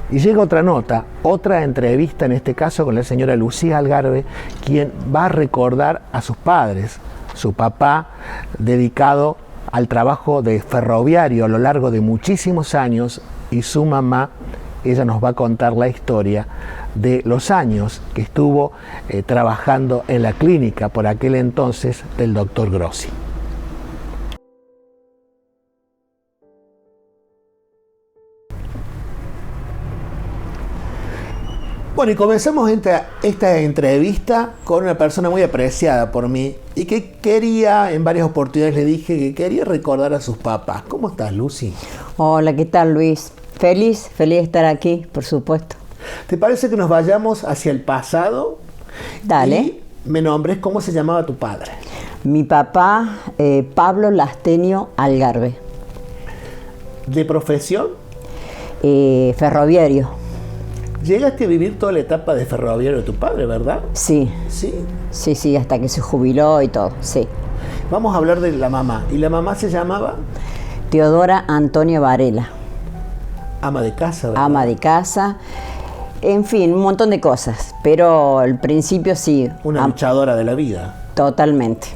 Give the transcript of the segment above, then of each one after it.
Y llega otra nota, otra entrevista, en este caso con la señora Lucía Algarve, quien va a recordar a sus padres, su papá dedicado al trabajo de ferroviario a lo largo de muchísimos años, y su mamá, ella nos va a contar la historia de los años que estuvo trabajando en la clínica por aquel entonces del doctor Grossi. Bueno, y comenzamos esta entrevista con una persona muy apreciada por mí y que quería, en varias oportunidades le dije que quería recordar a sus papás. ¿Cómo estás, Lucy? Hola, ¿qué tal, Luis? Feliz de estar aquí, por supuesto. ¿Te parece que nos vayamos hacia el pasado? Dale. Y me nombres cómo se llamaba tu padre. Mi papá, Pablo Lastenio Algarve. ¿De profesión? Ferroviario. Llegaste a vivir toda la etapa de ferroviario de tu padre, ¿verdad? Sí. Sí. Sí, hasta que se jubiló y todo, sí. Vamos a hablar de la mamá. ¿Y la mamá se llamaba? Teodora Antonia Varela. Ama de casa, ¿verdad? Ama de casa. En fin, un montón de cosas. Pero al principio sí. Una luchadora de la vida. Totalmente.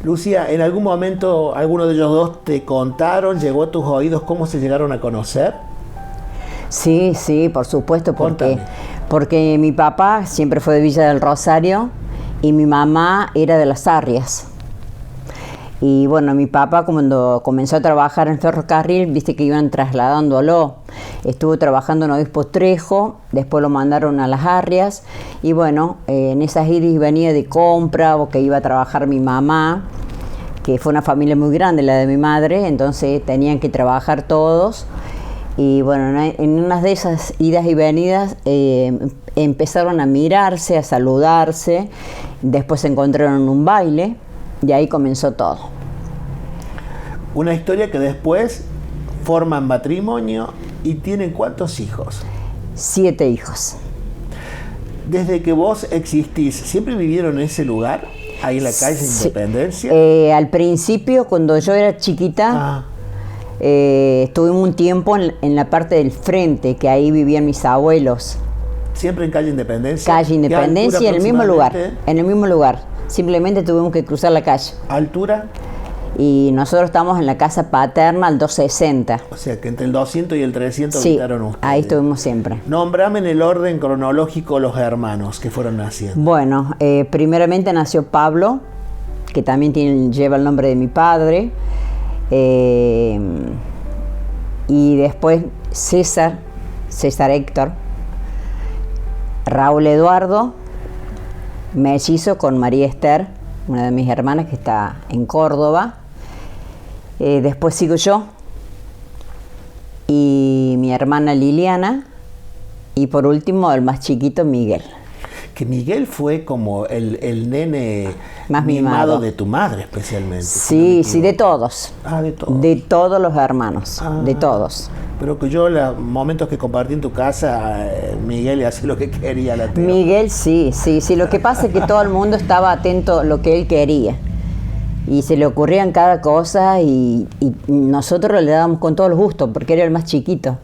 Lucía, ¿en algún momento alguno de ellos dos te contaron, llegó a tus oídos cómo se llegaron a conocer? Sí, por supuesto, Contame. porque mi papá siempre fue de Villa del Rosario y mi mamá era de Las Arrias. Y bueno, mi papá cuando comenzó a trabajar en ferrocarril, viste que iban trasladándolo. Estuvo trabajando en Obispo Trejo, después lo mandaron a Las Arrias. Y bueno, en esas idas y venidas de compra, o que iba a trabajar mi mamá, que fue una familia muy grande la de mi madre, entonces tenían que trabajar todos. Y bueno, en unas de esas idas y venidas empezaron a mirarse, a saludarse, después se encontraron en un baile y ahí comenzó todo. Una historia que después forman matrimonio y tienen ¿cuántos hijos? 7 hijos. Desde que vos existís, ¿siempre vivieron en ese lugar? Ahí en la calle Independencia. Al principio, cuando yo era chiquita, estuvimos un tiempo en la parte del frente, que ahí vivían mis abuelos. ¿Siempre en calle Independencia? Calle Independencia, en el mismo lugar. En el mismo lugar. Simplemente tuvimos que cruzar la calle. ¿Altura? Y nosotros estamos en la casa paterna al 260. O sea, que entre el 200 y el 300 habitaron ustedes. Ahí estuvimos siempre. Nómbrame en el orden cronológico los hermanos que fueron naciendo. Bueno, primeramente nació Pablo, que también lleva el nombre de mi padre. Y después César Héctor, Raúl Eduardo, mellizo con María Esther, una de mis hermanas que está en Córdoba. Después sigo yo y mi hermana Liliana, y por último el más chiquito, Miguel. Que Miguel fue como el nene más mimado de tu madre especialmente. Sí, sí, de todos. De todos. De todos los hermanos, de todos. Pero que yo, los momentos que compartí en tu casa, Miguel hacía lo que quería. Miguel, sí. Lo que pasa es que todo el mundo estaba atento a lo que él quería. Y se le ocurrían cada cosa y nosotros le dábamos con todos los gustos, porque era el más chiquito.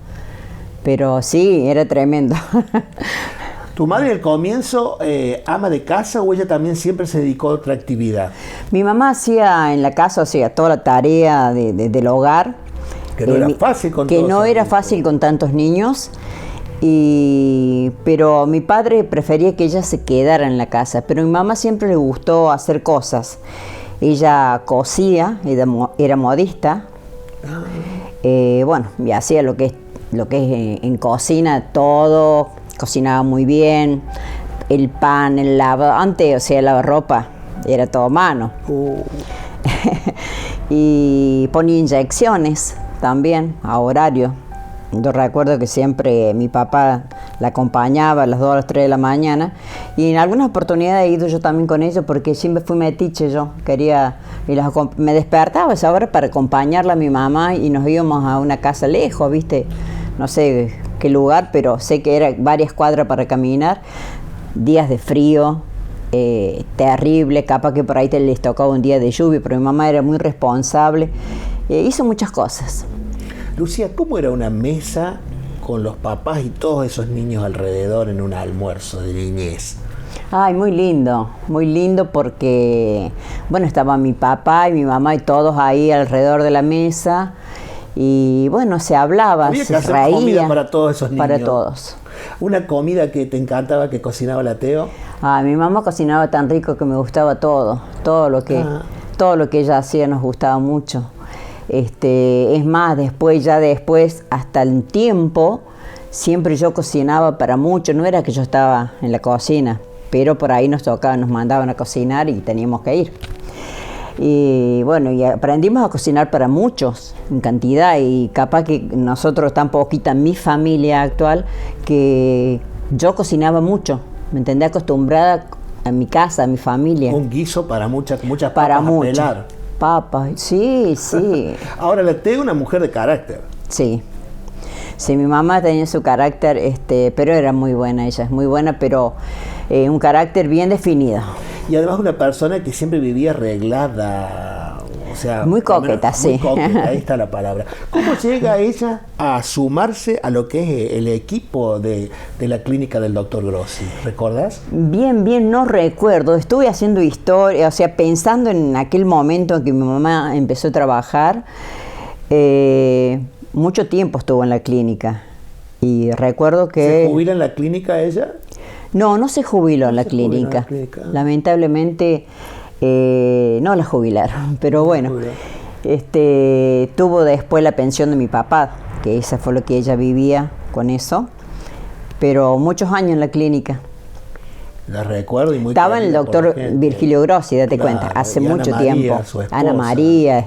Pero sí, era tremendo. ¿Tu madre al comienzo ama de casa o ella también siempre se dedicó a otra actividad? Mi mamá hacía en la casa, toda la tarea del hogar. Que no era fácil con que no era fácil con tantos niños. Pero mi padre prefería que ella se quedara en la casa. Pero a mi mamá siempre le gustó hacer cosas. Ella cosía, era modista. Bueno, y hacía lo que es en cocina, todo. Cocinaba muy bien, el pan, el lavado, antes, el lavarropa, era todo a mano. Y ponía inyecciones también, a horario. Yo recuerdo que siempre mi papá la acompañaba a las 2 a las 3 de la mañana, y en algunas oportunidades he ido yo también con ellos, porque siempre fui metiche yo, me despertaba a esa hora para acompañarla a mi mamá, y nos íbamos a una casa lejos, ¿viste? No sé qué lugar, pero sé que era varias cuadras para caminar, días de frío, terrible, capaz que por ahí les tocaba un día de lluvia, pero mi mamá era muy responsable, hizo muchas cosas. Lucía, ¿cómo era una mesa con los papás y todos esos niños alrededor en un almuerzo de niñez? Ay, muy lindo porque, bueno, estaba mi papá y mi mamá y todos ahí alrededor de la mesa y, bueno, se hablaba, Había se que hacer reía. comida para todos esos niños. Para todos. ¿Una comida que te encantaba que cocinaba la Teo? Ay, mi mamá cocinaba tan rico que me gustaba todo lo que ella hacía nos gustaba mucho. Es más, después hasta el tiempo, siempre yo cocinaba para mucho, no era que yo estaba en la cocina, pero por ahí nos mandaban a cocinar y teníamos que ir. Y bueno, y aprendimos a cocinar para muchos, en cantidad, y capaz que nosotros tan poquita, mi familia actual, que yo cocinaba mucho, me entendí, acostumbrada a mi casa, a mi familia. Un guiso para muchas papas Para a mucho. pelar. Papas, sí. Ahora, la Teo es una mujer de carácter. Sí. Sí, mi mamá tenía su carácter, pero era muy buena ella, es muy buena, pero un carácter bien definido. Y además una persona que siempre vivía arreglada, o sea... Muy coqueta, sí. Muy coqueta, ahí está la palabra. ¿Cómo llega ella a sumarse a lo que es el equipo de la clínica del doctor Grossi? ¿Recordás? Bien, no recuerdo. Estuve haciendo historia, o sea, pensando en aquel momento en que mi mamá empezó a trabajar. Mucho tiempo estuvo en la clínica. Y recuerdo que... ¿Se jubila en la clínica ella? No se jubiló en la clínica. Lamentablemente no la jubilaron, pero bueno, tuvo después la pensión de mi papá, que esa fue lo que ella vivía con eso, pero muchos años en la clínica. La recuerdo y muy Estaba el doctor Virgilio Grossi, date cuenta, hace mucho tiempo. Ana María,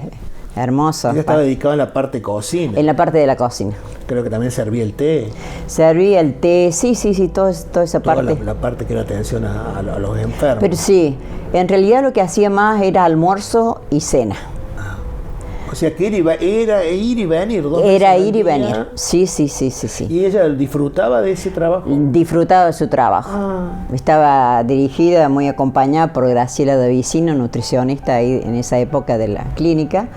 hermoso. Ella estaba dedicada en la parte cocina. En la parte de la cocina. Creo que también servía el té. Servía el té, sí, toda esa parte. La parte que era atención a los enfermos. Pero sí, en realidad lo que hacía más era almuerzo y cena. O sea que era ir y venir. Era ir y venir, sí. ¿Y ella disfrutaba de ese trabajo? Disfrutaba de su trabajo. Estaba dirigida, muy acompañada por Graciela Davicino, nutricionista ahí en esa época de la clínica,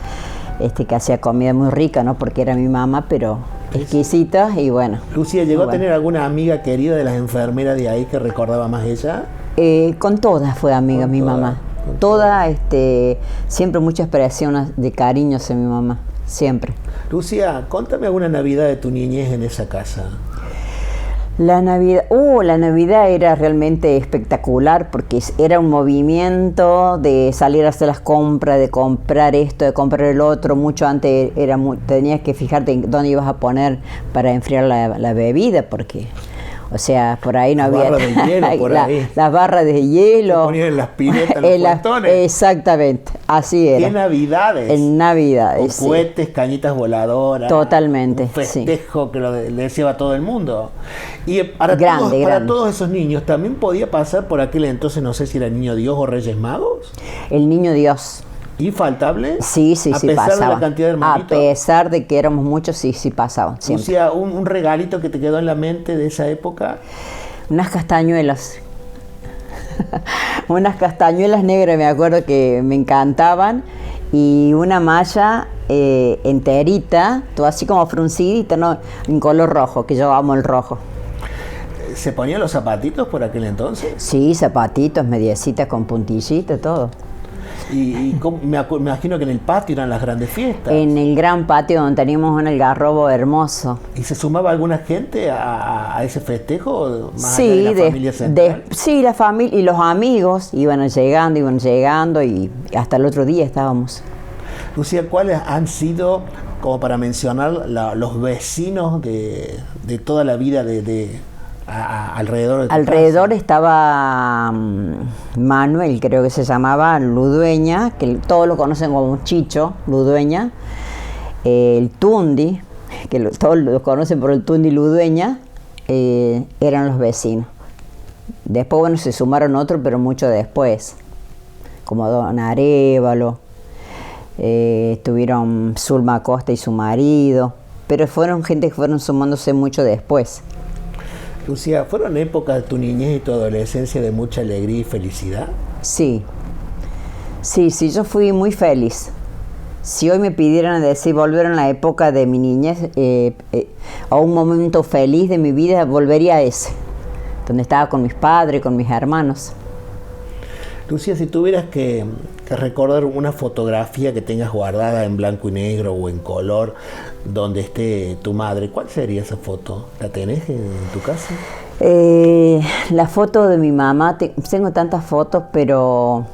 que hacía comida muy rica, ¿no? Porque era mi mamá, pero exquisita y bueno. Lucía, ¿llegó a tener alguna amiga querida de las enfermeras de ahí que recordaba más ella? Con todas fue amiga mi mamá. Toda, siempre muchas expresiones de cariño hacia mi mamá, siempre. Lucía, contame alguna Navidad de tu niñez en esa casa. La Navidad era realmente espectacular porque era un movimiento de salir a hacer las compras, de comprar esto, de comprar el otro. Mucho antes tenías que fijarte en dónde ibas a poner para enfriar la bebida, porque... O sea, por ahí no había... Las barras de hielo, por ahí. Las barras de hielo. Se ponían en las piletas, los cuentones. Exactamente, así era. ¿Qué Navidades? En Navidades, con cohetes, cañitas voladoras. Totalmente, un festejo que le deseaba a todo el mundo. Y para todos esos niños, ¿también podía pasar por aquel entonces, no sé si era Niño Dios o Reyes Magos? El Niño Dios. ¿Infaltable? Sí, pasaba. A pesar de la cantidad de hermanitos. A pesar de que éramos muchos, sí pasaban. O sea, un regalito que te quedó en la mente de esa época. Unas castañuelas. Unas castañuelas negras, me acuerdo que me encantaban. Y una malla enterita, toda así como fruncidita, ¿no? En color rojo, que yo amo el rojo. ¿Se ponían los zapatitos por aquel entonces? Sí, zapatitos, mediecitas con puntillitas, todo. Y me imagino que en el patio eran las grandes fiestas. En el gran patio donde teníamos un algarrobo hermoso. ¿Y se sumaba alguna gente a ese festejo? Más Sí, allá de la familia central. Sí, la familia y los amigos iban llegando y hasta el otro día estábamos. Lucía, ¿cuáles han sido, como para mencionar, los vecinos de toda la vida alrededor de tu Alrededor casa? estaba Manuel, creo que se llamaba, Ludueña, que todos lo conocen como Chicho, Ludueña, el Tundi, que todos lo conocen por el Tundi Ludueña, eran los vecinos. Después, bueno, se sumaron otros, pero mucho después, como Don Arévalo, estuvieron Zulma Acosta y su marido, pero fueron gente que fueron sumándose mucho después. Lucía, ¿fueron épocas de tu niñez y tu adolescencia de mucha alegría y felicidad? Sí, yo fui muy feliz. Si hoy me pidieran decir volver a la época de mi niñez, o un momento feliz de mi vida, volvería a ese, donde estaba con mis padres, con mis hermanos. Lucía, si tuvieras que recordar una fotografía que tengas guardada en blanco y negro o en color, donde esté tu madre, ¿cuál sería esa foto? ¿La tenés en tu casa? La foto de mi mamá, tengo tantas fotos, pero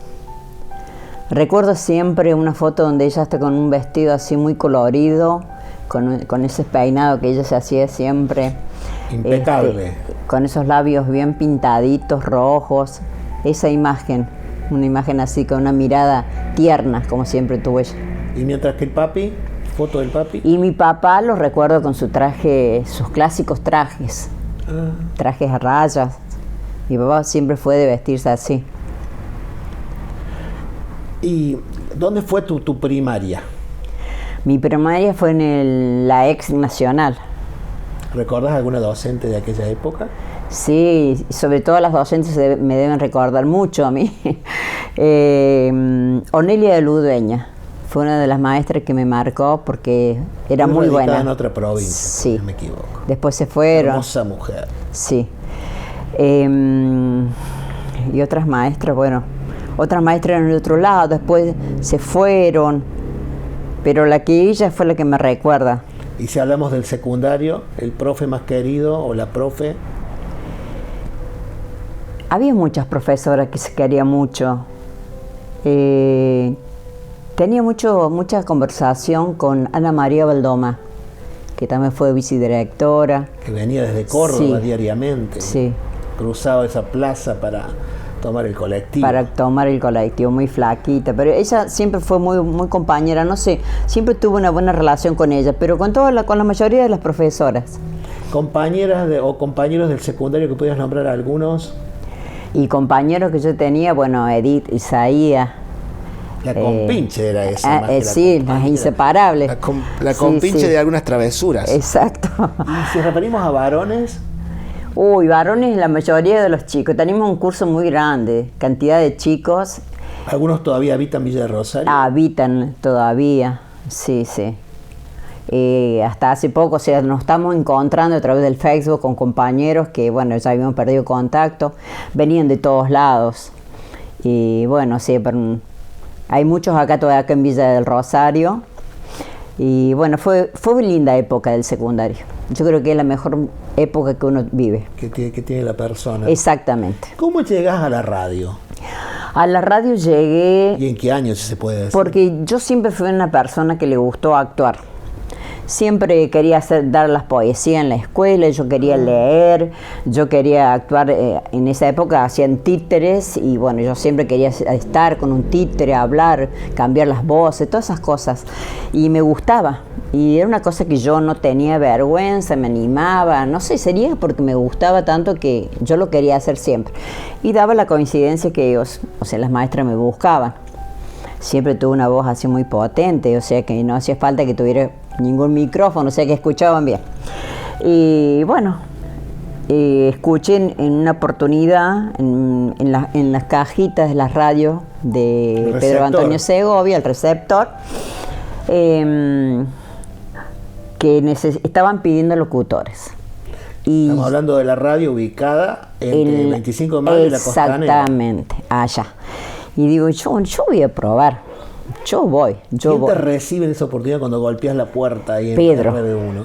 recuerdo siempre una foto donde ella está con un vestido así muy colorido, con ese peinado que ella se hacía siempre. Impecable. Con esos labios bien pintaditos, rojos. Esa imagen, una imagen así con una mirada tierna, como siempre tuvo ella. Y mientras que el papi, foto del papi. Y mi papá lo recuerdo con su traje, sus clásicos trajes. Trajes a rayas. Mi papá siempre fue de vestirse así. ¿Y dónde fue tu primaria? Mi primaria fue en la ex nacional. ¿Recuerdas alguna docente de aquella época? Sí, sobre todo las docentes me deben recordar mucho a mí. Onelia de Ludueña fue una de las maestras que me marcó porque era muy buena. En otra provincia, sí. Si no me equivoco. Después se fueron. Hermosa mujer. Sí. Y otras maestras, bueno, otras maestras en el otro lado, después se fueron, pero la que ella fue la que me recuerda. Y si hablamos del secundario, el profe más querido o la profe. Había muchas profesoras que se quería mucho. Tenía mucha conversación con Ana María Valdoma, que también fue vicedirectora. Que venía desde Córdoba diariamente. Sí. Cruzaba esa plaza para tomar el colectivo. Para tomar el colectivo, muy flaquita. Pero ella siempre fue muy compañera, no sé, siempre tuve una buena relación con ella, pero con la mayoría de las profesoras. ¿Compañeras o compañeros del secundario que pudieras nombrar algunos? Y compañeros que yo tenía, bueno, Edith, Isaías. La compinche era esa. Sí, las inseparables. La compinche de algunas travesuras. Exacto. Y si referimos a varones. Uy, varones, la mayoría de los chicos. Teníamos un curso muy grande, cantidad de chicos. ¿Algunos todavía habitan Villa de Rosario? Habitan todavía, sí. Hasta hace poco, o sea, nos estamos encontrando a través del Facebook con compañeros que, bueno, ya habíamos perdido contacto, venían de todos lados. Y bueno, sí, pero hay muchos todavía acá en Villa del Rosario. Y bueno, fue muy linda época del secundario. Yo creo que es la mejor época que uno vive. Que tiene la persona. Exactamente. ¿Cómo llegas a la radio? A la radio llegué... ¿Y en qué año, si se puede decir? Porque yo siempre fui una persona que le gustó actuar. Siempre quería dar las poesías en la escuela, yo quería leer, yo quería actuar. En esa época hacían títeres y bueno, yo siempre quería estar con un títere, hablar, cambiar las voces, todas esas cosas. Y me gustaba. Y era una cosa que yo no tenía vergüenza, me animaba, no sé, sería porque me gustaba tanto que yo lo quería hacer siempre. Y daba la coincidencia que ellos, o sea, las maestras me buscaban. Siempre tuve una voz así muy potente, o sea que no hacía falta que tuviera ningún micrófono, o sea que escuchaban bien. Y bueno, escuché en una oportunidad en las cajitas de las radios de Pedro Antonio Segovia, el receptor, que estaban pidiendo locutores. Y estamos hablando de la radio ubicada entre el 25 de mayo y la Costanera. Exactamente, allá. Y digo, yo voy a probar, yo voy. ¿Quién te recibe esa oportunidad cuando golpeas la puerta ahí en RB1?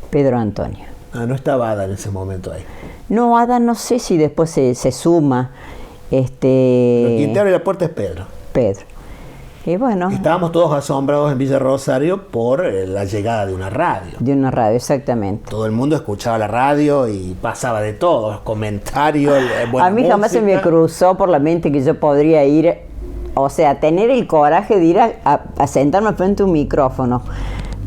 Pedro Antonio. Ah, no estaba Ada en ese momento ahí. No, Ada no sé si después se suma. Pero quien te abre la puerta es Pedro. Y bueno. Estábamos todos asombrados en Villa Rosario por la llegada de una radio. De una radio, exactamente. Todo el mundo escuchaba la radio y pasaba de todo, los comentarios, buena A mí jamás se me cruzó por la mente que yo podría ir, o sea, tener el coraje de ir a sentarme frente a un micrófono.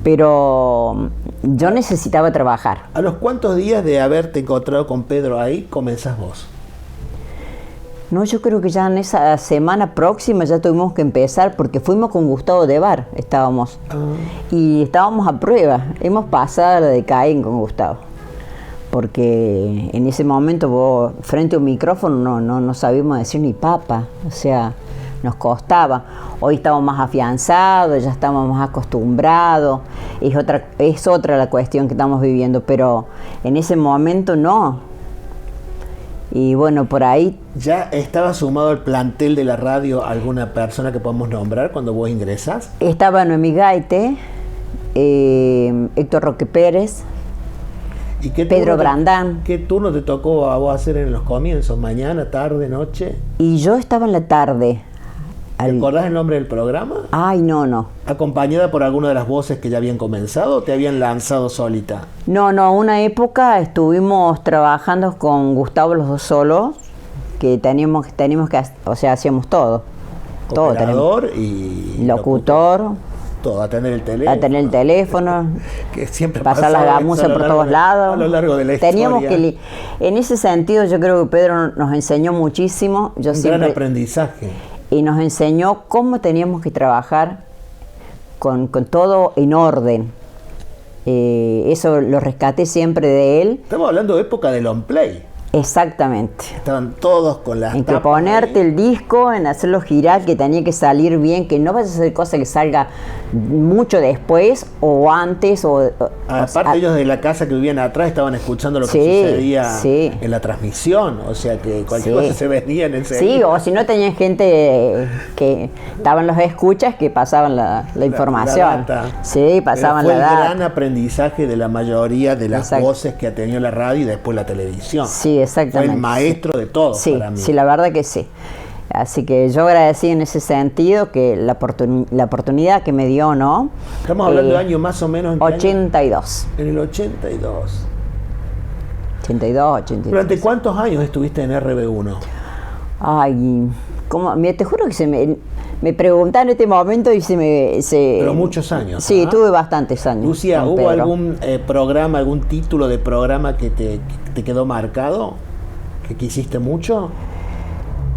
Pero yo necesitaba trabajar. ¿A los cuántos días de haberte encontrado con Pedro ahí comenzás vos? No, yo creo que ya en esa semana próxima ya tuvimos que empezar porque fuimos con Gustavo de Bar, estábamos. Y estábamos a prueba. Hemos pasado la de Caín con Gustavo. Porque en ese momento vos frente a un micrófono no sabíamos decir ni papa. O sea, nos costaba. Hoy estamos más afianzados, ya estamos más acostumbrados, es otra la cuestión que estamos viviendo, pero en ese momento no. Y bueno, por ahí... ¿Ya estaba sumado al plantel de la radio alguna persona que podemos nombrar cuando vos ingresás? Estaba Noemí Gaite, Héctor Roque Pérez, ¿Y qué Pedro Brandán. ¿Qué turno te tocó a vos hacer en los comienzos? ¿Mañana, tarde, noche? Y yo estaba en la tarde. ¿Te acordás el nombre del programa? Ay, no. ¿Acompañada por alguna de las voces que ya habían comenzado o te habían lanzado solita? No, una época estuvimos trabajando con Gustavo Los Dos Solos, que teníamos que, o sea, hacíamos todo. Operador y locutor. Todo, atender el teléfono. Que siempre pasar la gamuza por todos lados. A lo largo de la Teníamos historia. En ese sentido, yo creo que Pedro nos enseñó muchísimo. Un gran aprendizaje. Y nos enseñó cómo teníamos que trabajar con todo en orden. Eso lo rescaté siempre de él. Estamos hablando de época del on play. Exactamente. Estaban todos con las en que ponerte el disco, en hacerlo girar, que tenía que salir bien, que no vas a hacer cosa que salga mucho después o antes. Aparte ellos de la casa que vivían atrás estaban escuchando lo que sucedía en la transmisión, o sea que cualquier cosa se venía en el Sí, o si no tenían gente que estaban los escuchas que pasaban la información. La data. Sí, pasaban fue la data. Fue el gran aprendizaje de la mayoría de las voces que ha tenido la radio y después la televisión. Sí, exactamente. Fue el maestro de todo para mí. Sí, la verdad que sí. Así que yo agradecí en ese sentido que la oportunidad que me dio, ¿no? Estamos hablando de años más o menos... ¿En 82. En el 82. 82, 83. ¿Durante cuántos años estuviste en RB1? Ay, te juro que me preguntaron en este momento y Pero muchos años. Sí, tuve bastantes años. Lucía, ¿hubo algún programa, algún título de programa que te quedó marcado? ¿Que quisiste mucho?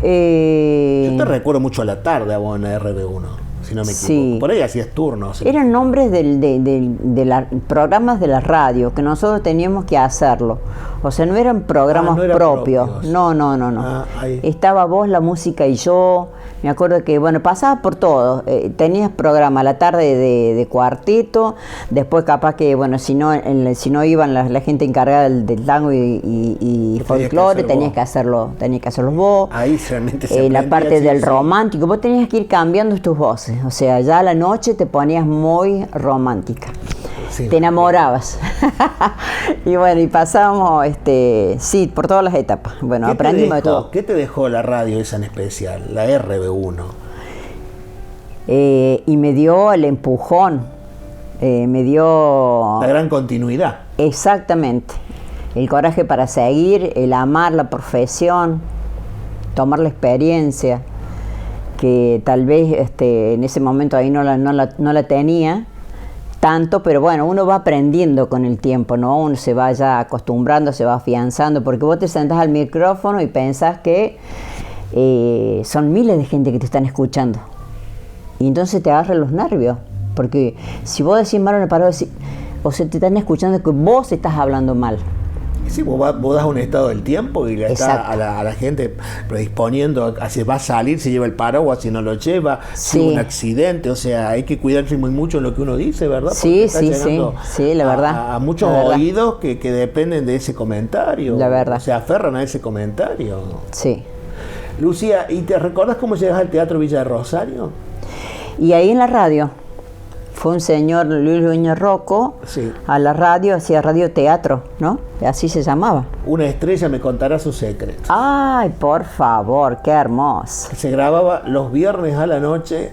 Yo te recuerdo mucho a la tarde a vos en RB1, si no me equivoco. Sí. Por ahí hacías turnos. Eran nombres de programas de la radio, que nosotros teníamos que hacerlo. O sea, no eran programas propios. No. Estaba vos, la música y yo. Me acuerdo que, pasaba por todo. Tenías programa a la tarde de cuarteto, después capaz que, si no iban la gente encargada del tango y folclore, tenías que hacerlos vos. Ahí realmente se la parte del romántico, vos tenías que ir cambiando tus voces. O sea, ya a la noche te ponías muy romántica. Sí, te enamorabas. y pasábamos, por todas las etapas. Aprendimos de todo. ¿Qué te dejó la radio esa en especial, la RB1? Y me dio el empujón, me dio... La gran continuidad. Exactamente. El coraje para seguir, el amar la profesión, tomar la experiencia, que tal vez en ese momento ahí no la tenía tanto, pero uno va aprendiendo con el tiempo, ¿no? Uno se va ya acostumbrando, se va afianzando, porque vos te sentás al micrófono y pensás que son miles de gente que te están escuchando. Y entonces te agarran los nervios, porque si vos decís mal una palabra, o se te están escuchando que vos estás hablando mal. Sí, vos das un estado del tiempo y le está a la gente predisponiendo a si va a salir, si lleva el paraguas, si no lo lleva, si hubo un accidente, o sea, hay que cuidarse muy mucho en lo que uno dice, ¿verdad? Porque sí, la verdad. A muchos oídos que dependen de ese comentario. La verdad. Se aferran a ese comentario. Sí. Lucía, ¿y te recordás cómo llegas al Teatro Villa de Rosario? Y ahí en la radio. Fue un señor, Luis Luño Rocco, a la radio, hacía radioteatro, ¿no? Así se llamaba. Una estrella me contará sus secretos. Ay, por favor, qué hermoso. Se grababa los viernes a la noche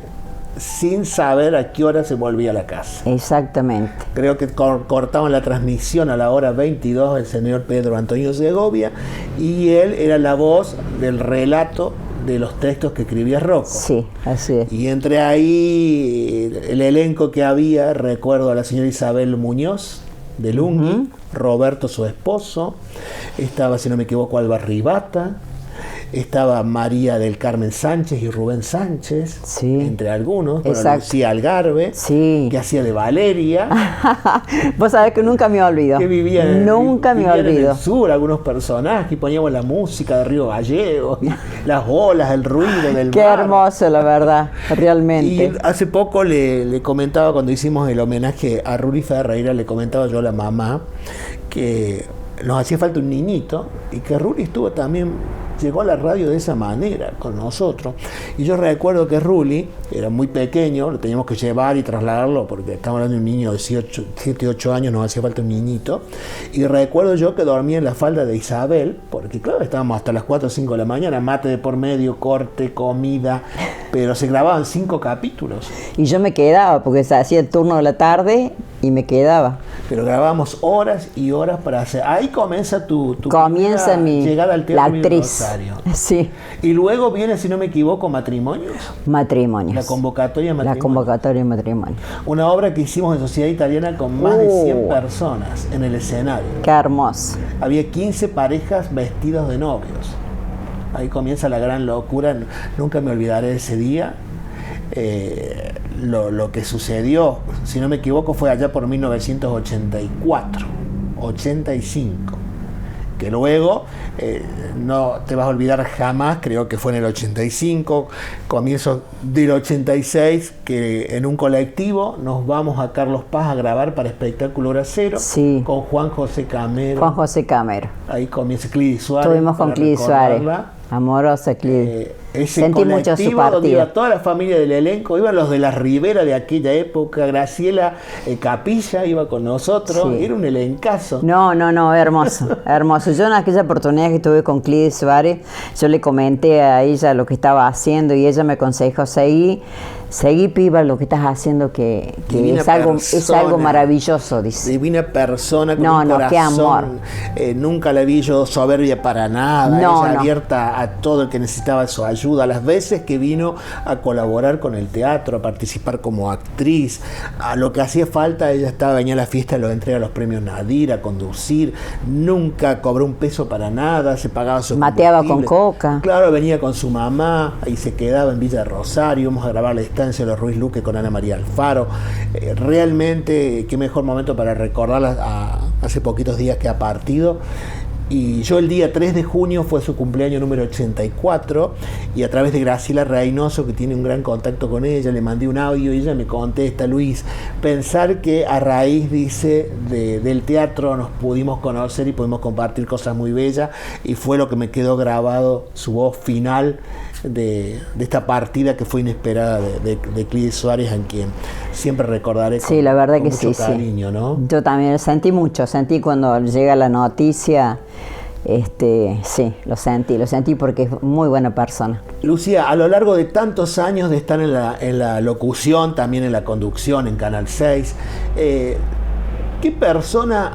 sin saber a qué hora se volvía a la casa. Exactamente. Creo que cortaban la transmisión a la hora 22 el señor Pedro Antonio Segovia y él era la voz del relato de los textos que escribía Rocco. Sí, así es. Y entre ahí el elenco que había, recuerdo a la señora Isabel Muñoz de Lungui, Roberto su esposo, estaba, si no me equivoco, Alba Ribata, estaba María del Carmen Sánchez y Rubén Sánchez, Sí. entre algunos, con Exacto. Lucía Algarve, Sí. que hacía de Valeria, Vos sabés que nunca me olvido. que Nunca me vivían en olvido. el sur, algunos personajes, y poníamos la música de Río Gallegos, y las olas, el ruido del Qué mar. hermoso, la verdad, realmente. Y hace poco le comentaba, cuando hicimos el homenaje a Ruri Ferreira, le comentaba yo a la mamá que nos hacía falta un niñito y que Ruri estuvo también, llegó a la radio de esa manera con nosotros. Y yo recuerdo que Ruli era muy pequeño, lo teníamos que llevar y trasladarlo porque estamos hablando de un niño de 7, 8 años, nos hacía falta un niñito. Y recuerdo yo que dormía en la falda de Isabel, porque claro, estábamos hasta las 4 o 5 de la mañana, mate de por medio, corte, comida, pero se grababan 5 capítulos. Y yo me quedaba, porque se hacía el turno de la tarde y me quedaba. Pero grabamos horas y horas para hacer. Ahí comienza tu Comienza primera mi llegada al la teatro Emilio actriz. Rosario. Sí, Y luego viene, si no me equivoco, Matrimonios. matrimonios. La convocatoria de La Matrimonios. convocatoria de matrimonio. Una obra que hicimos en Sociedad Italiana con más de 100 personas en el escenario. Qué hermoso. Había 15 parejas vestidos de novios. Ahí comienza la gran locura. Nunca me olvidaré de ese día. Lo que sucedió, si no me equivoco, fue allá por 1984, 85. Que luego no te vas a olvidar jamás, creo que fue en el 85, comienzo del 86, que en un colectivo nos vamos a Carlos Paz a grabar para Espectáculo Hora Cero, Sí. con Juan José Camero. Juan José Camero. Ahí comienza Clidi Suárez. Estuvimos con para Clidi Suárez. recordarla. Amorosa Clidi. Ese Sentí mucho su colectivo donde iba partida. toda la familia del elenco, iban los de la Ribera de aquella época, Graciela Capilla iba con nosotros, Sí. era un elencazo. No, hermoso, hermoso. Yo en aquella oportunidad que estuve con Clidi Suárez, yo le comenté a ella lo que estaba haciendo y ella me aconsejó, seguí piba lo que estás haciendo, que Divina es algo persona. maravilloso, dice. Divina persona con No, un no, corazón. qué amor. Nunca la vi yo soberbia para nada. No, Ella no. abierta a todo el que necesitaba su ayuda. Las veces que vino a colaborar con el teatro, a participar como actriz, a lo que hacía falta, ella venía a la fiesta de los entrega a los premios Nadir, a conducir. Nunca cobró un peso para nada, se pagaba su Mateaba con combustible. coca. Claro, venía con su mamá y se quedaba en Villa Rosario. Íbamos a grabar La Estancia de los Ruiz Luque con Ana María Alfaro. Realmente, qué mejor momento para recordarla hace poquitos días que ha partido. Y yo el día 3 de junio fue su cumpleaños número 84 y a través de Graciela Reynoso, que tiene un gran contacto con ella, le mandé un audio y ella me contesta: Luis, pensar que a raíz, dice, del teatro nos pudimos conocer y pudimos compartir cosas muy bellas, y fue lo que me quedó grabado, su voz final de esta partida que fue inesperada de Clidi Suárez, en quien siempre recordaré con, Sí, la verdad con que mucho sí, cariño, ¿no? Yo también sentí mucho, sentí cuando llega la noticia, sí, lo sentí porque es muy buena persona. Lucía, a lo largo de tantos años de estar en la locución, también en la conducción en Canal 6, ¿qué persona,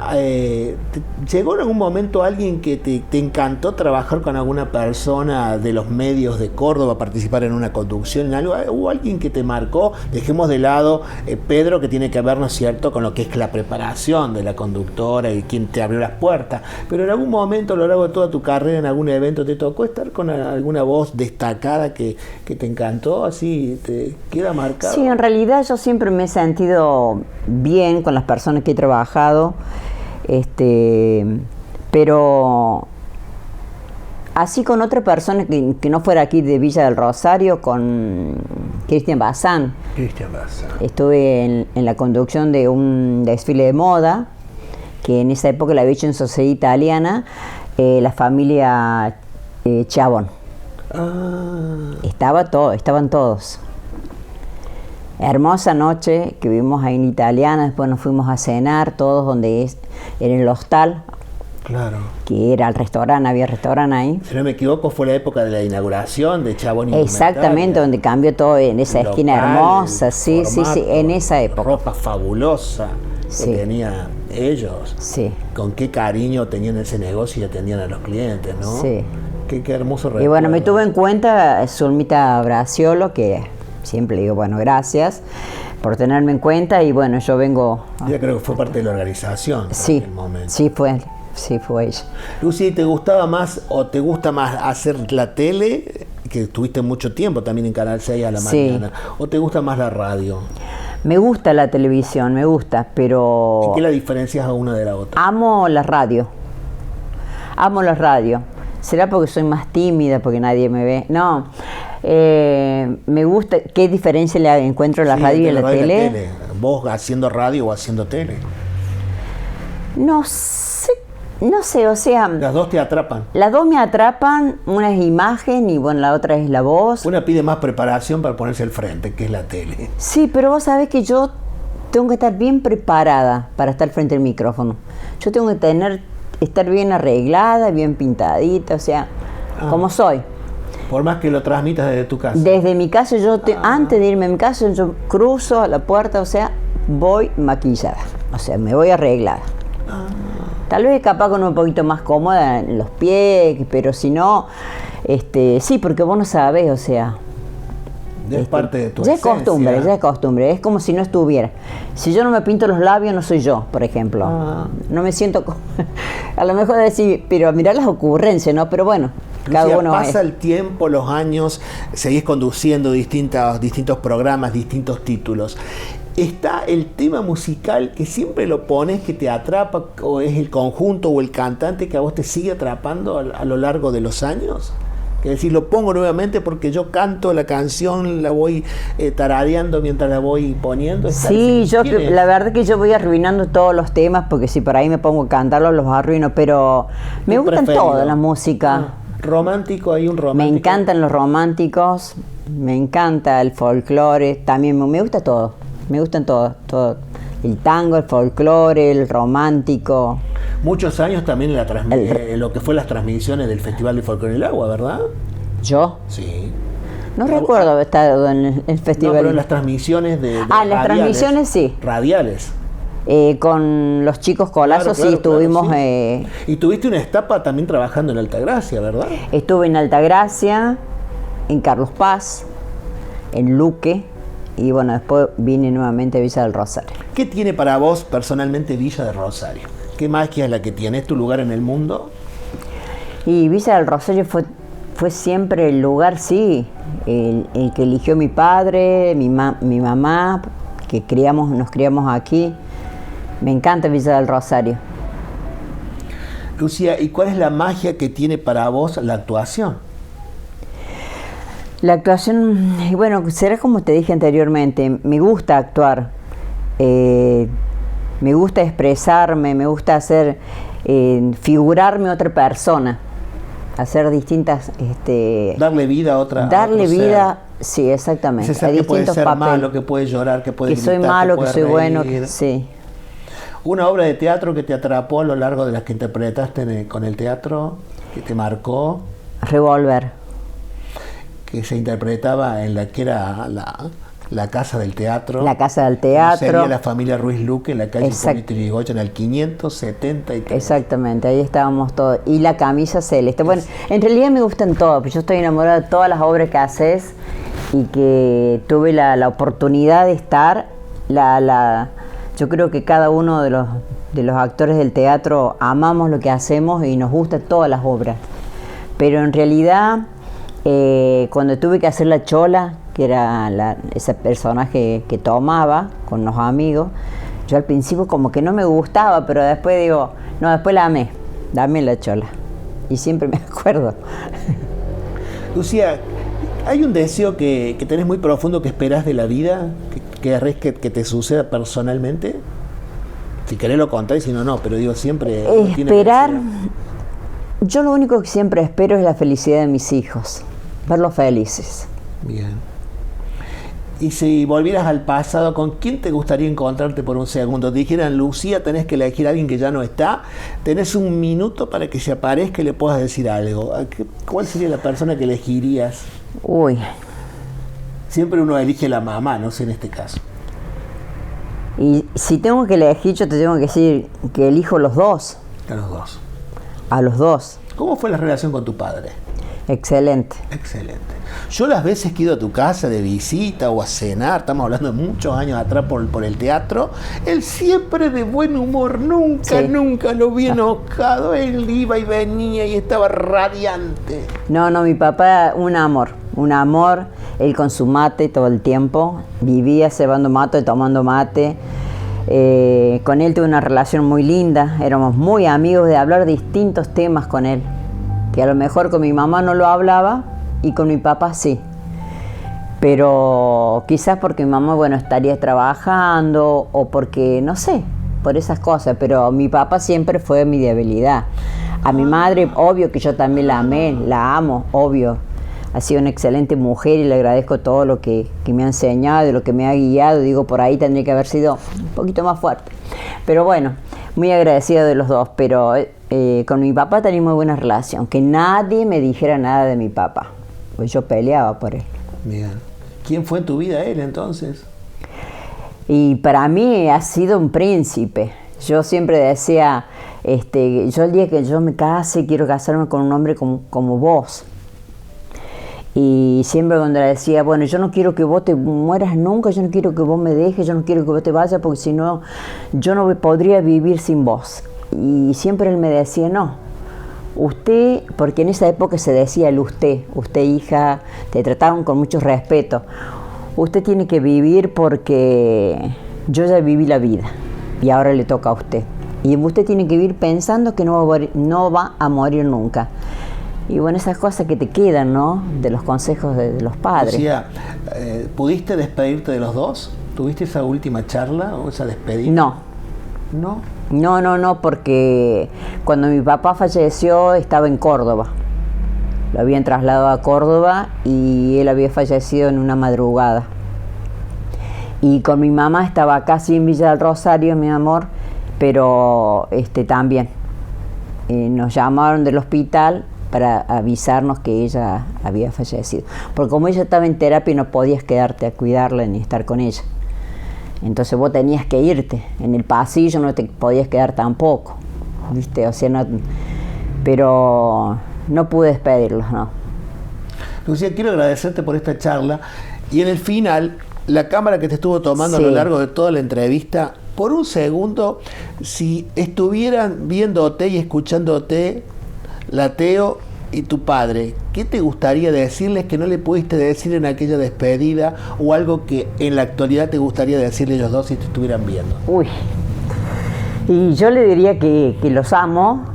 llegó en algún momento alguien que te encantó trabajar con alguna persona de los medios de Córdoba, participar en una conducción, en algo? ¿Hubo alguien que te marcó? Dejemos de lado Pedro, que tiene que ver, ¿no es cierto?, con lo que es la preparación de la conductora y quien te abrió las puertas, pero en algún momento a lo largo de toda tu carrera, en algún evento, ¿te tocó estar con alguna voz destacada que te encantó, así te queda marcado? Sí, en realidad yo siempre me he sentido bien con las personas que he trabajado, pero así con otra persona que no fuera aquí de Villa del Rosario, con Cristian Bazán. Cristian Bazán. Estuve en la conducción de un desfile de moda, que en esa época la había hecho en Sociedad Italiana, la familia Chabón. Estaban todos. Hermosa noche que vivimos ahí en Italiana, después nos fuimos a cenar todos en el hostal, Claro. que era el restaurante, había restaurante ahí. Si no me equivoco, fue la época de la inauguración de Chabón. Exactamente, donde cambió todo en esa esquina Local, hermosa, sí, formato, en esa época. Ropa fabulosa Sí. que tenían ellos. Sí. Con qué cariño tenían ese negocio y atendían a los clientes, ¿no? Sí. Qué hermoso recuerdo. Y bueno, me tuvo en cuenta Zulmita Braciolo, que siempre le digo, bueno, gracias por tenerme en cuenta, y bueno, yo vengo... Yo creo que fue parte de la organización en Sí, aquel momento. sí, sí, fue ella. Lucy, ¿te gustaba más o te gusta más hacer la tele, que estuviste mucho tiempo también en Canal 6 a la Sí. mañana, o te gusta más la radio? Me gusta la televisión, me gusta, pero ¿En qué la diferencias a una de la otra? amo la radio. Amo la radio. ¿Será porque soy más tímida, porque nadie me ve? No. Me gusta. ¿Qué diferencia le encuentro a la Sí, radio y a entre la radio tele? ¿Vos haciendo radio o haciendo tele? No sé, o sea, Las dos te atrapan. las dos me atrapan, una es imagen y bueno, la otra es la voz. Una pide más preparación para ponerse al frente, que es la tele. Sí, pero vos sabés que yo tengo que estar bien preparada para estar frente al micrófono. Yo tengo que estar bien arreglada, bien pintadita, o sea, como soy. Por más que lo transmitas desde tu casa. Desde mi casa, antes de irme a mi casa, yo cruzo a la puerta, o sea, voy maquillada, o sea, me voy arreglada. Tal vez capaz con un poquito más cómoda en los pies, pero si no, sí, porque vos no sabés, o sea. Ya es parte de tu Ya es esencia. costumbre, ya es costumbre, es como si no estuviera. Si yo no me pinto los labios, no soy yo, por ejemplo. No me siento a lo mejor decir, pero mirá las ocurrencias, ¿no? Pero bueno, cada Lucía, uno pasa el tiempo, los años, seguís conduciendo distintos programas, distintos títulos. ¿Está el tema musical que siempre lo pones, que te atrapa, o es el conjunto o el cantante que a vos te sigue atrapando a lo largo de los años? Es decir, lo pongo nuevamente porque yo canto la canción, la voy tarareando mientras la voy poniendo. Sí, la verdad que yo voy arruinando todos los temas, porque si por ahí me pongo a cantarlos, los arruino, pero me gustan todas las músicas. Romántico, hay un romántico. Me encantan los románticos, me encanta el folclore, también me gusta todo, me gustan todo. El tango, el folclore, el romántico. Muchos años también en lo que fue las transmisiones del Festival de Folclore del Agua, ¿verdad? ¿Yo? Sí. No recuerdo haber estado en el festival. No, pero en las transmisiones de las radiales, transmisiones sí. Radiales. Con los chicos Colazos Claro, sí estuvimos. claro, sí. Y tuviste una etapa también trabajando en Altagracia, ¿verdad? Estuve en Altagracia, en Carlos Paz, en Luque, y bueno, después vine nuevamente a Villa del Rosario. ¿Qué tiene para vos personalmente Villa del Rosario? ¿Qué magia es la que tiene? ¿Es tu lugar en el mundo? Y Villa del Rosario fue siempre el lugar, sí, el que eligió mi padre, mi mamá, que nos criamos aquí. Me encanta Villa del Rosario. Lucía, ¿y cuál es la magia que tiene para vos la actuación? La actuación, bueno, será como te dije anteriormente, me gusta actuar, me gusta expresarme, me gusta figurarme otra persona, hacer distintas... darle vida a otra. Darle otro vida, ser. Sí, exactamente. Ese ser que puede ser malo, que puede llorar, que puede que soy gritar, malo, que puede soy reír. bueno, sí. ¿Una obra de teatro que te atrapó a lo largo de las que interpretaste con el teatro, que te marcó? Revolver. Que se interpretaba en la que era la Casa del Teatro. La Casa del Teatro. Sería la familia Ruiz Luque en la calle Hipólito Yrigoyen, en el 573. Exactamente, ahí estábamos todos. Y la camisa celeste. Bueno, en realidad me gustan todas, pues yo estoy enamorada de todas las obras que haces y que tuve la oportunidad de estar. Yo creo que cada uno de los actores del teatro amamos lo que hacemos y nos gustan todas las obras. Pero en realidad... cuando tuve que hacer la chola, que era ese personaje que tomaba con los amigos, yo al principio como que no me gustaba, pero después digo, no, después la amé, dame la chola. Y siempre me acuerdo. Lucía, ¿hay un deseo que tenés muy profundo que esperás de la vida? ¿Que querés que te suceda personalmente? Si querés lo contás, si no, no, pero digo siempre... Esperar... Yo lo único que siempre espero es la felicidad de mis hijos, verlos felices. Bien. Y si volvieras al pasado, ¿con quién te gustaría encontrarte por un segundo? Te dijeran, Lucía, tenés que elegir a alguien que ya no está, tenés un minuto para que se aparezca y le puedas decir algo. ¿Cuál sería la persona que elegirías? Uy. Siempre uno elige la mamá, no sé en este caso. Y si tengo que elegir, yo te tengo que decir que elijo los dos. A los dos. A los dos. ¿Cómo fue la relación con tu padre? Excelente. Excelente. Yo las veces que he ido a tu casa de visita o a cenar, estamos hablando de muchos años atrás por el teatro, él siempre de buen humor, nunca lo vi enojado, él iba y venía y estaba radiante. No, mi papá, un amor, él con su mate todo el tiempo, vivía cebando mate y tomando mate. Con él tuve una relación muy linda, éramos muy amigos de hablar distintos temas con él, que a lo mejor con mi mamá no lo hablaba y con mi papá sí, pero quizás porque mi mamá, bueno, estaría trabajando o porque, no sé, por esas cosas, pero mi papá siempre fue mi debilidad. A mi madre, obvio que yo también la amé, la amo, obvio. Ha sido una excelente mujer y le agradezco todo lo que me ha enseñado y lo que me ha guiado. Digo, por ahí tendría que haber sido un poquito más fuerte. Pero bueno, muy agradecida de los dos. Pero con mi papá tenía muy buena relación. Que nadie me dijera nada de mi papá. Pues yo peleaba por él. Bien. ¿Quién fue en tu vida él entonces? Y para mí ha sido un príncipe. Yo siempre decía, yo el día que yo me case, quiero casarme con un hombre como vos. Y siempre cuando le decía, bueno, yo no quiero que vos te mueras nunca, yo no quiero que vos me dejes, yo no quiero que vos te vayas, porque si no, yo no podría vivir sin vos. Y siempre él me decía, no, usted, porque en esa época se decía el usted hija, te trataban con mucho respeto. Usted tiene que vivir porque yo ya viví la vida y ahora le toca a usted. Y usted tiene que vivir pensando que no va a morir nunca. Y bueno, esas cosas que te quedan, ¿no? De los consejos de los padres. Lucía, ¿pudiste despedirte de los dos? ¿Tuviste esa última charla o esa despedida? No. ¿No? No, porque cuando mi papá falleció estaba en Córdoba. Lo habían trasladado a Córdoba y él había fallecido en una madrugada. Y con mi mamá estaba acá, sí, en Villa del Rosario, mi amor, pero también. Nos llamaron del hospital para avisarnos que ella había fallecido. Porque como ella estaba en terapia no podías quedarte a cuidarla ni estar con ella. Entonces vos tenías que irte. En el pasillo no te podías quedar tampoco. ¿Viste? O sea, no, pero no pude despedirlos, ¿no? Lucía, quiero agradecerte por esta charla. Y en el final, la cámara que te estuvo tomando a lo largo de toda la entrevista, por un segundo, si estuvieran viéndote y escuchándote la Teo y tu padre, ¿qué te gustaría decirles que no le pudiste decir en aquella despedida o algo que en la actualidad te gustaría decirle a ellos dos si te estuvieran viendo? Uy, y yo le diría que los amo.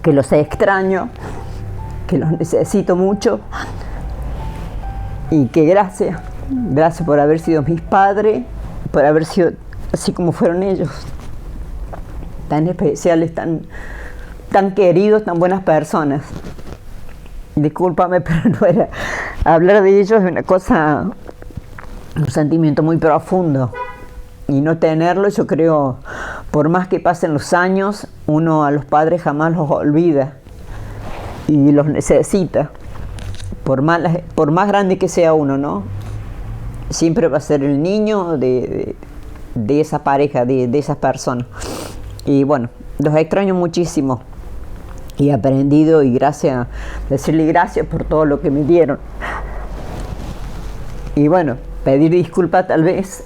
Que los extraño, que los necesito mucho. Y que gracias por haber sido mis padres, por haber sido así como fueron ellos, tan especiales, tan queridos, tan buenas personas. Discúlpame, pero no era, hablar de ellos es una cosa, un sentimiento muy profundo, y no tenerlo, yo creo, por más que pasen los años, uno a los padres jamás los olvida y los necesita. Por más grande que sea uno, ¿no? Siempre va a ser el niño de esa pareja, de esas personas. Y bueno, los extraño muchísimo. Y he aprendido, y decirle gracias por todo lo que me dieron. Y bueno, pedir disculpas tal vez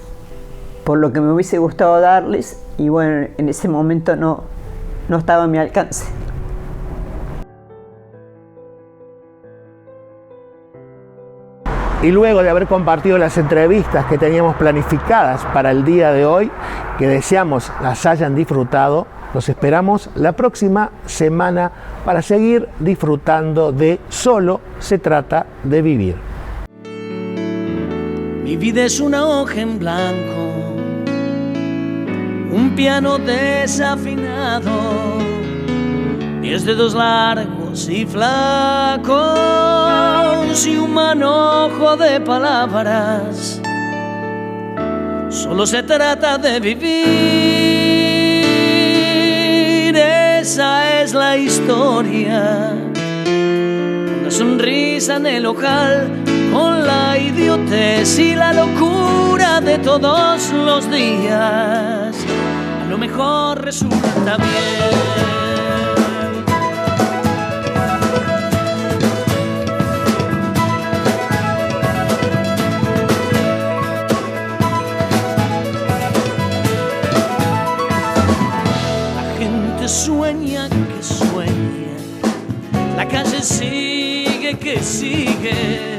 por lo que me hubiese gustado darles. Y bueno, en ese momento no estaba a mi alcance. Y luego de haber compartido las entrevistas que teníamos planificadas para el día de hoy, que deseamos las hayan disfrutado, los esperamos la próxima semana para seguir disfrutando de Solo se trata de vivir. Mi vida es una hoja en blanco, un piano desafinado, 10 dedos largos y flacos y un manojo de palabras. Solo se trata de vivir, esa es la historia. Una sonrisa en el ojal, con la idiotez y la locura de todos los días, a lo mejor resulta bien. Sueña que sueña, la calle sigue que sigue,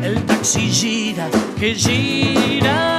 el taxi gira que gira.